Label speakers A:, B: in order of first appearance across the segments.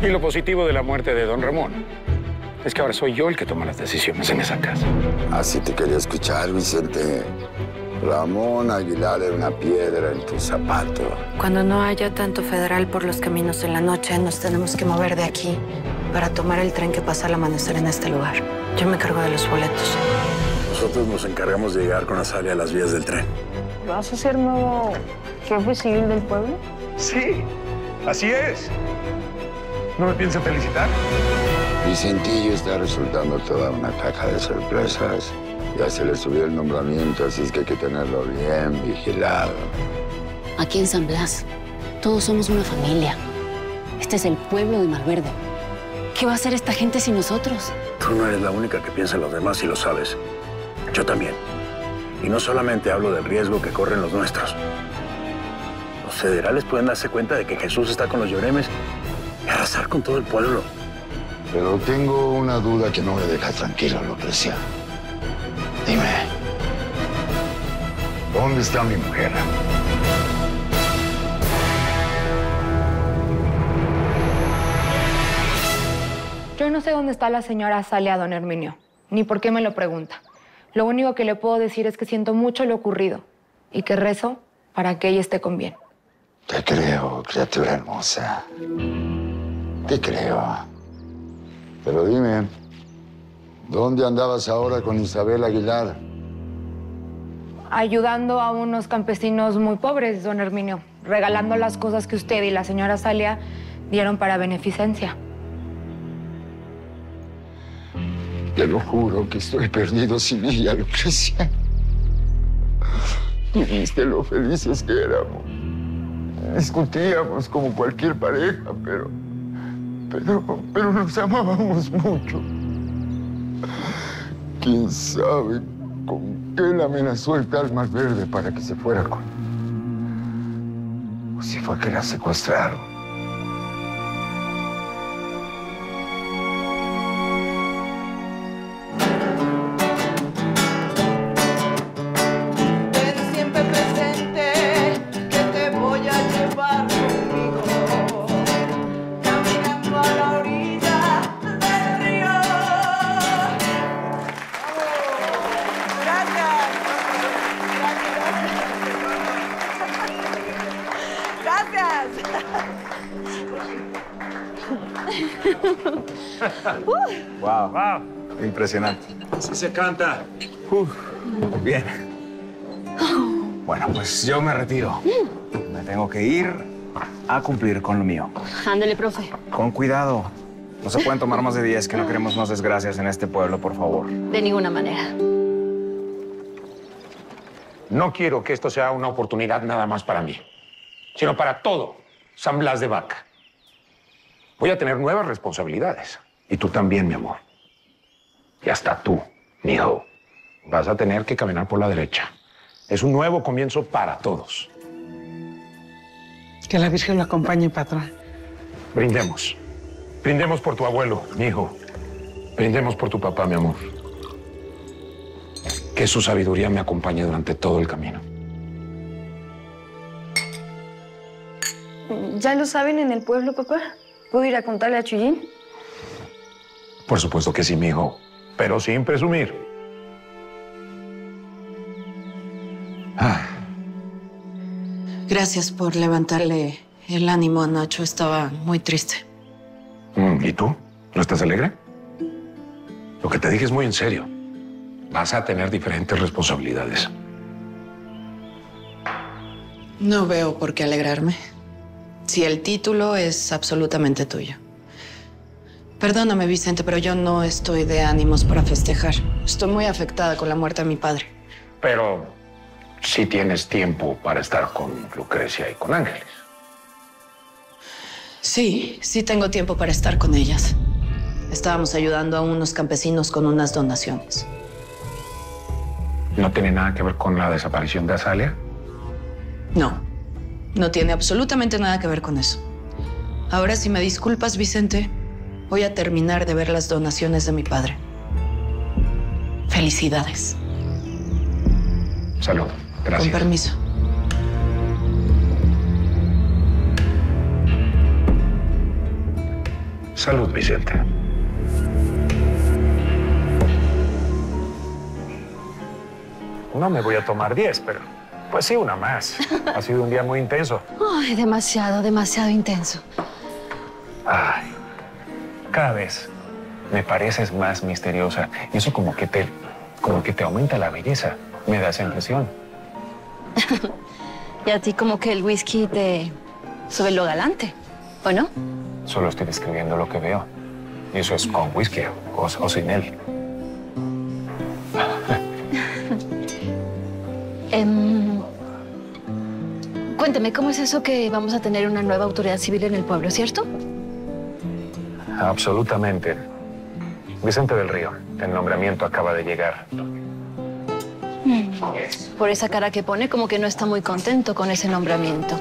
A: Y lo positivo de la muerte de don Ramón es que ahora soy yo el que toma las decisiones en esa casa.
B: Así te quería escuchar, Vicente. Ramón Aguilar era una piedra en tu zapato.
C: Cuando no haya tanto federal por los caminos en la noche, nos tenemos que mover de aquí para tomar el tren que pasa al amanecer en este lugar. Yo me encargo de los boletos.
D: Nosotros nos encargamos de llegar con Azalia a las vías del tren.
E: ¿Vas a ser nuevo jefe civil del pueblo?
F: Sí, así es. ¿No me piensan felicitar?
B: Vicentillo está resultando toda una caja de sorpresas. Ya se le subió el nombramiento, así es que hay que tenerlo bien vigilado.
G: Aquí en San Blas, todos somos una familia. Este es el pueblo de Malverde. ¿Qué va a hacer esta gente sin nosotros?
D: Tú no eres la única que piensa en los demás y lo sabes. Yo también. Y no solamente hablo del riesgo que corren los nuestros. Los federales pueden darse cuenta de que Jesús está con los lloremes y arrasar con todo el pueblo.
B: Pero tengo una duda que no me deja tranquilo, Lucrecia. Dime, ¿dónde está mi mujer?
E: Yo no sé dónde está la señora Azalia, don Herminio, ni por qué me lo pregunta. Lo único que le puedo decir es que siento mucho lo ocurrido y que rezo para que ella esté con bien.
B: Te creo, criatura hermosa. Te creo. Pero dime, ¿dónde andabas ahora con Isabel Aguilar?
E: Ayudando a unos campesinos muy pobres, don Herminio, regalando las cosas que usted y la señora Azalia dieron para beneficencia.
B: Te lo juro que estoy perdido sin ella, Lucrecia. Tú viste lo felices que éramos. Discutíamos como cualquier pareja, pero nos amábamos mucho. ¿Quién sabe con qué le amenazó el tal Malverde para que se fuera con... O si fue que la secuestraron.
F: Wow. Impresionante.
D: Así se canta.
F: Bien. Bueno, pues yo me retiro. Me tengo que ir a cumplir con lo mío.
G: Ándale, profe.
F: Con cuidado. No se pueden tomar más de 10, que no queremos más desgracias en este pueblo, por favor.
G: De ninguna manera.
A: No quiero que esto sea una oportunidad nada más para mí, sino para todo San Blas de Vaca. Voy a tener nuevas responsabilidades. Y tú también, mi amor. Y hasta tú, mi hijo, vas a tener que caminar por la derecha. Es un nuevo comienzo para todos.
H: Que la Virgen lo acompañe, patrón.
A: Brindemos. Brindemos por tu abuelo, mi hijo. Brindemos por tu papá, mi amor. Que su sabiduría me acompañe durante todo el camino.
C: ¿Ya lo saben en el pueblo, papá? ¿Puedo ir a contarle a Chuyín?
A: Por supuesto que sí, mi hijo, pero sin presumir.
C: Gracias por levantarle el ánimo a Nacho. Estaba muy triste.
A: ¿Y tú? ¿No estás alegre? Lo que te dije es muy en serio. Vas a tener diferentes responsabilidades.
C: No veo por qué alegrarme. Si el título es absolutamente tuyo. Perdóname, Vicente, pero yo no estoy de ánimos para festejar. Estoy muy afectada con la muerte de mi padre.
A: Pero sí tienes tiempo para estar con Lucrecia y con Ángeles.
C: Sí tengo tiempo para estar con ellas. Estábamos ayudando a unos campesinos con unas donaciones.
A: ¿No tiene nada que ver con la desaparición de Azalia?
C: No tiene absolutamente nada que ver con eso. Ahora, si me disculpas, Vicente, voy a terminar de ver las donaciones de mi padre. Felicidades.
A: Salud. Gracias.
C: Con permiso.
A: Salud, Vicente. No me voy a tomar 10, pero pues sí, una más. Ha sido un día muy intenso.
G: Ay, demasiado, demasiado intenso.
A: Ay, cada vez me pareces más misteriosa. Y eso como que te aumenta la belleza. Me da esa impresión.
G: Y a ti como que el whisky te sube lo galante, ¿o no?
A: Solo estoy describiendo lo que veo. Y eso es con whisky o sin él.
G: Cuéntame, ¿cómo es eso que vamos a tener una nueva autoridad civil en el pueblo, cierto?
A: Absolutamente. Vicente del Río, el nombramiento acaba de llegar.
G: Por esa cara que pone, como que no está muy contento con ese nombramiento.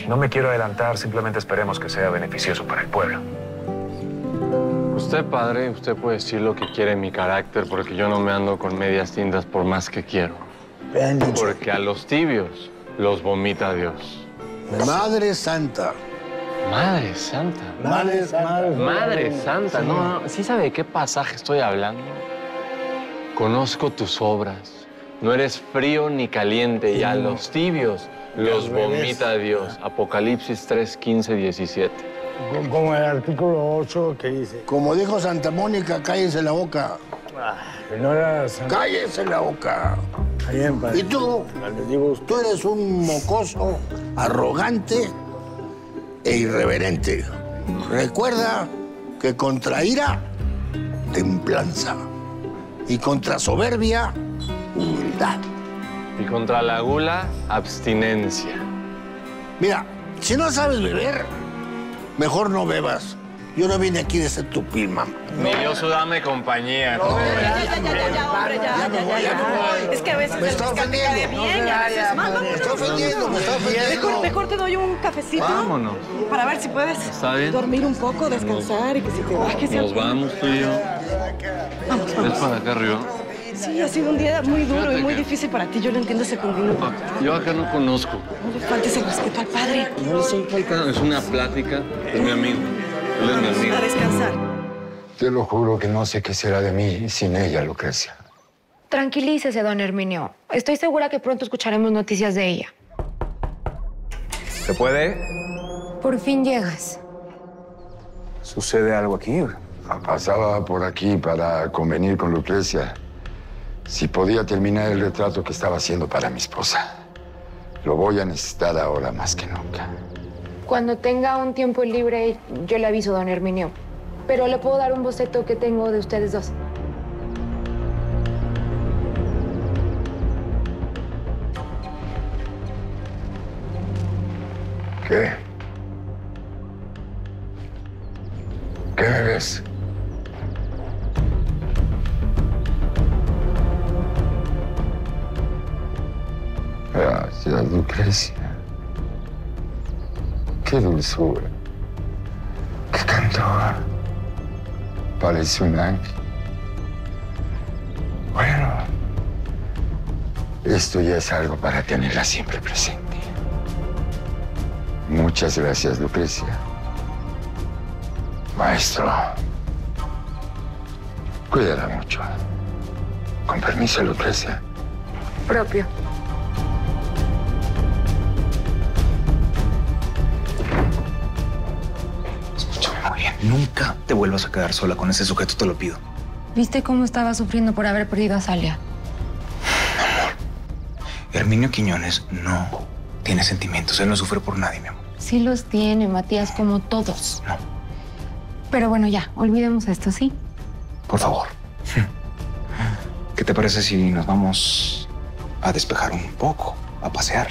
A: No me quiero adelantar, simplemente esperemos que sea beneficioso para el pueblo.
H: Usted, padre, usted puede decir lo que quiere en mi carácter, porque yo no me ando con medias tintas por más que quiero. Porque a los tibios los vomita Dios.
I: Madre Santa.
H: Madre Santa. Madre Santa. No, ¿sí sabe de qué pasaje estoy hablando? Conozco tus obras. No eres frío ni caliente, y a los tibios los vomita Dios. Apocalipsis 3, 15, 17.
I: Como el artículo 8 que dice. Como dijo Santa Mónica, cállese la boca. No era Santa... ¡Cállese la boca! Y tú eres un mocoso, arrogante e irreverente. Recuerda que contra ira, templanza. Y contra soberbia, humildad.
H: Y contra la gula, abstinencia.
I: Mira, si no sabes beber, mejor no bebas. Yo no vine aquí de ser tu pilma.
H: Ni yo dame compañía.
I: No,
J: ya. Es que a veces
I: me está ofendiendo. Me está ofendiendo.
J: Mejor te doy un cafecito.
H: Vámonos.
J: Para ver si puedes dormir un poco, descansar y que se te baje.
H: Nos vamos tú y yo.
J: Vamos.
H: Es para acá arriba.
J: Sí, ha sido un día muy duro y muy difícil para ti. Yo lo entiendo, se combinó.
H: Yo acá no conozco.
J: No le faltes el respeto al padre.
H: No le estoy faltando. Es una plática. Es mi amigo. Él es mi amigo.
J: A descansar.
B: Te lo juro que no sé qué será de mí sin ella, Lucrecia.
E: Tranquilícese, don Herminio. Estoy segura que pronto escucharemos noticias de ella.
F: ¿Se puede?
E: Por fin llegas.
F: ¿Sucede algo aquí?
B: Pasaba por aquí para convenir con Lucrecia si podía terminar el retrato que estaba haciendo para mi esposa. Lo voy a necesitar ahora más que nunca.
E: Cuando tenga un tiempo libre, yo le aviso, don Herminio. Pero le puedo dar un boceto que tengo de ustedes dos.
B: ¿Qué? ¿Qué me ves? Gracias, Lucrecia. Qué dulzura. Qué candor. Parece un ángel. Bueno, esto ya es algo para tenerla siempre presente. Muchas gracias, Lucrecia. Maestro, cuídala mucho. Con permiso, Lucrecia.
E: Propio.
F: Escúchame muy bien. Nunca te vuelvas a quedar sola con ese sujeto, te lo pido.
E: ¿Viste cómo estaba sufriendo por haber perdido a Salia?
F: Amor, Herminio Quiñones no tiene sentimientos. Él no sufre por nadie, mi amor.
E: Sí los tiene, Matías, como todos.
F: No.
E: Pero bueno, ya, olvidemos esto, ¿sí?
F: Por favor. ¿Qué te parece si nos vamos a despejar un poco, a pasear?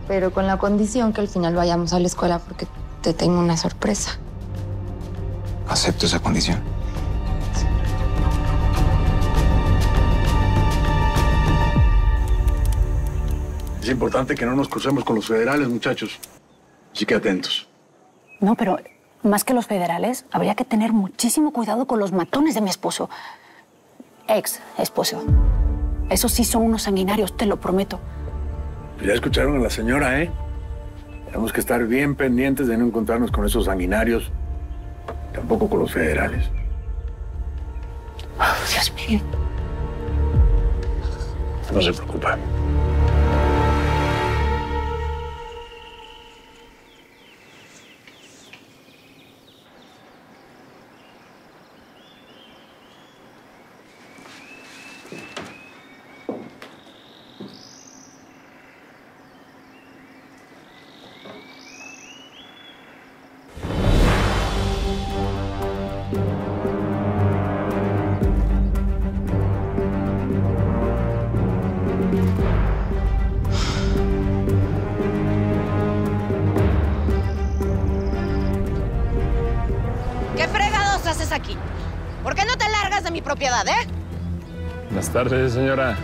E: Pero con la condición que al final vayamos a la escuela porque te tengo una sorpresa.
F: Acepto esa condición.
D: Es importante que no nos crucemos con los federales, muchachos. Así que atentos.
G: No, pero más que los federales, habría que tener muchísimo cuidado con los matones de mi esposo. Ex esposo. Esos sí son unos sanguinarios, te lo prometo.
D: Pues ya escucharon a la señora, ¿eh? Tenemos que estar bien pendientes de no encontrarnos con esos sanguinarios Tampoco con los federales.
G: Oh, Dios mío.
D: No se preocupe.
K: ¿Qué fregados haces aquí? ¿Por qué no te largas de mi propiedad, eh?
H: Buenas tardes, señora.